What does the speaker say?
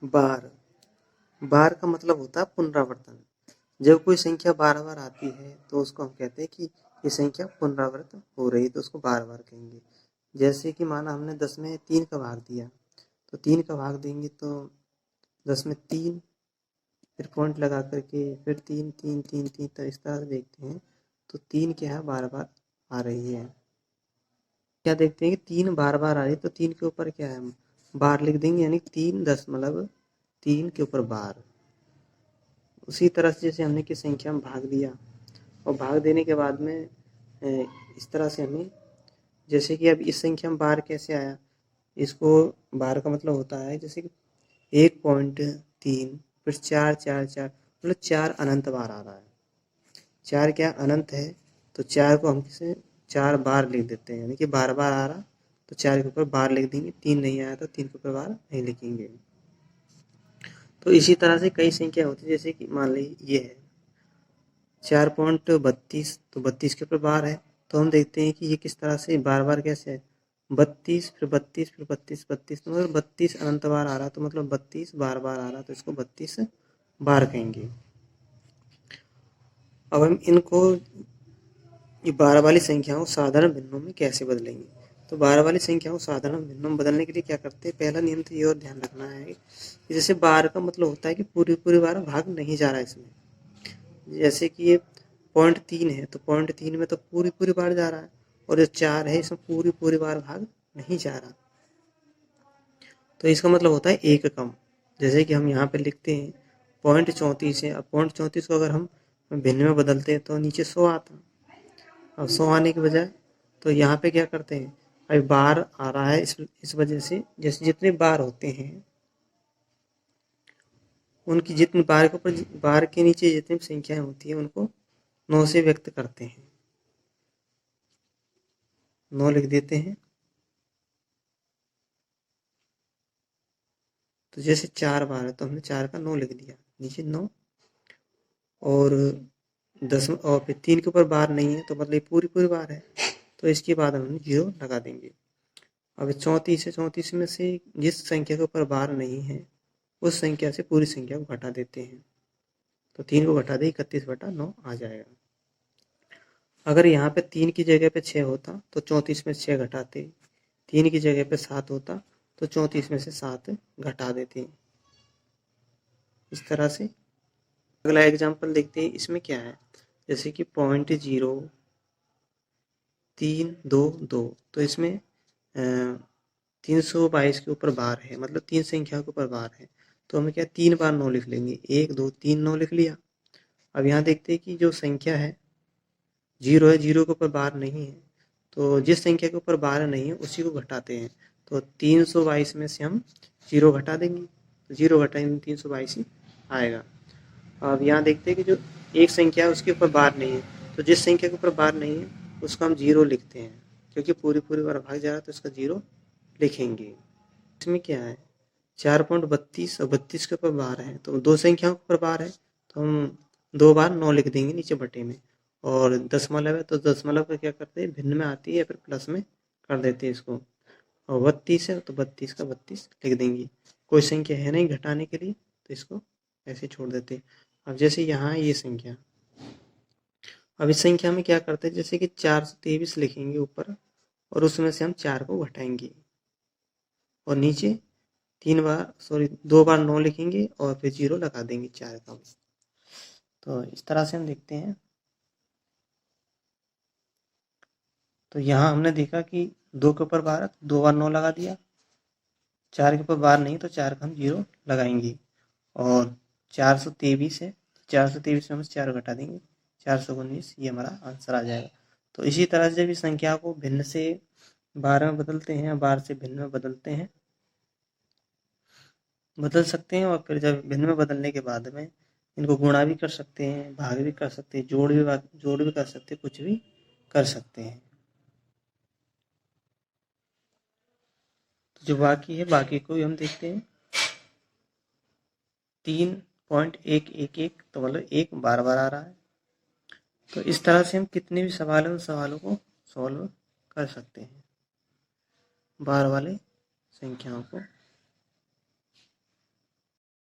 बार। बार का मतलब होता है पुनरावर्तन। जब कोई संख्या बार बार आती है तो उसको हम कहते हैं कि ये संख्या पुनरावृत हो रही है, तो उसको बार बार कहेंगे। जैसे कि माना हमने 10 में 3 का भाग दिया, तो 3 का भाग देंगे तो 10 में 3, फिर पॉइंट लगा करके फिर 3 3 3 3, तो इस तरह से देखते हैं तो 3 क्या है, बार बार आ रही है। क्या देखते हैं कि 3 बार बार आ रही है, तो 3 के ऊपर क्या है, बार लिख देंगे, यानी 3.3 के ऊपर बार। उसी तरह से जैसे हमने किस संख्या में भाग दिया, और भाग देने के बाद में इस तरह से हमें, जैसे कि अब इस संख्या में बार कैसे आया, इसको बार का मतलब होता है जैसे कि 1.3, फिर 4 4 4, मतलब 4 अनंत बार आ रहा है। 4 क्या अनंत है, तो 4 को हम किसे 4 बार लिख देते हैं, यानी कि बार बार आ रहा, तो 4 के ऊपर बार लिख देंगे। 3 नहीं आया तो 3 के ऊपर बार नहीं लिखेंगे। तो इसी तरह से कई संख्या होती है, जैसे कि मान लीजिए ये है 4.32, तो 32 के ऊपर बार है, तो हम देखते हैं कि ये किस तरह से बार बार कैसे है, 32 फिर 32 फिर 32 32, तो मतलब 32 अनंत बार आ रहा, तो मतलब 32 बार बार आ रहा, तो इसको 32 बार कहेंगे। अब हम इनको ये बार वाली संख्याओं साधारण भिन्नों में कैसे बदलेंगे। तो बार वाली संख्याओं साधारण भिन्नों में बदलने के लिए क्या करते हैं, पहला नियम तो ये और ध्यान रखना है कि जैसे बार का मतलब होता है कि पूरी पूरी बार भाग नहीं जा रहा है इसमें। जैसे कि ये 0.3 है, तो 0.3 में तो पूरी पूरी बार जा रहा है, और जो 4 है इसमें पूरी पूरी बार भाग नहीं जा रहा, तो इसका मतलब होता है एक कम। जैसे कि हम यहाँ पे लिखते हैं 0.34 है, अब 0.34 को अगर हम भिन्न में बदलते हैं तो नीचे 100 आता। अब 100 आने की बजाय तो यहाँ पे क्या करते हैं, अभी बार आ रहा है, इस वजह से जैसे जितने बार होते हैं उनकी जितनी बार के ऊपर बार के नीचे जितनी संख्याएं होती हैं उनको 9 से व्यक्त करते हैं, 9 लिख देते हैं। तो जैसे 4 बार है तो हमने 4 का 9 लिख दिया, नीचे 9, और 10 और फिर 3 के ऊपर बार नहीं है, तो मतलब पूरी पूरी बार है, तो इसके बाद हम 0 लगा देंगे। अब 34 है, 34 में से जिस संख्या के ऊपर बार नहीं है उस संख्या से पूरी संख्या को घटा देते हैं, तो 3 को घटा दे 31/9 आ जाएगा। अगर यहाँ पे 3 की जगह पे 6 होता तो 34 में 6 घटाते, 3 की जगह पे 7 होता तो 34 में से 7 घटा देते। इस तरह से अगला एग्जाम्पल देखते हैं, इसमें क्या है, जैसे कि 0.0322, तो इसमें 322 के ऊपर बार है, मतलब 3 संख्या के ऊपर बार है, तो हमें क्या 3 बार 9 लिख लेंगे, 1 2 3 9 लिख लिया। अब यहाँ देखते हैं कि जो संख्या है 0 है, 0 के ऊपर बार नहीं है, तो जिस संख्या के ऊपर बार नहीं है उसी को घटाते हैं, तो 322 में से हम 0 घटा देंगे, तो 0 घटाएंगे 322 ही आएगा। अब यहाँ देखते हैं कि जो एक संख्या है उसके ऊपर बार नहीं है, तो जिस संख्या के ऊपर बार नहीं है उसको हम 0 लिखते हैं, क्योंकि पूरी पूरी बार भाग जा रहा है तो इसका 0 लिखेंगे। इसमें क्या है 4.32 और 32 के ऊपर बार है, तो दो संख्याओं के ऊपर बार है, तो हम 2 बार 9 लिख देंगे नीचे बटे में, और दशमलव है तो दशमलव का क्या करते हैं, भिन्न में आती है या फिर प्लस में कर देते हैं इसको, और 32 है तो 32 का 32 लिख देंगे। कोई संख्या है नहीं घटाने के लिए तो इसको ऐसे छोड़ देते हैं। अब जैसे यहाँ ये संख्या, अब इस संख्या में क्या करते हैं, जैसे कि 423 लिखेंगे ऊपर, और उसमें से हम 4 को घटाएंगे, और नीचे 2 बार 9 लिखेंगे और फिर 0 लगा देंगे 4 का। तो इस तरह से हम देखते हैं। तो यहाँ हमने देखा कि 2 के ऊपर बार 2 बार 9 लगा दिया, 4 के ऊपर बार नहीं तो 4 का हम 0 लगाएंगे, और 423 है, 423 में हम 4 घटा देंगे, 419, ये हमारा आंसर आ जाएगा। तो इसी तरह से जब इस संख्या को भिन्न से बार में बदलते हैं, बार से भिन्न में बदल सकते हैं, और फिर जब भिन्न में बदलने के बाद में इनको गुणा भी कर सकते हैं, भाग भी कर सकते हैं, जोड़ भी कर सकते हैं, कुछ भी कर सकते हैं। तो जो बाकी है बाकी को भी हम देखते हैं। 3.111, तो मतलब 1 बार बार आ रहा है। तो इस तरह से हम कितने भी सवाल हैं उन सवालों को सॉल्व कर सकते हैं बार वाले संख्याओं को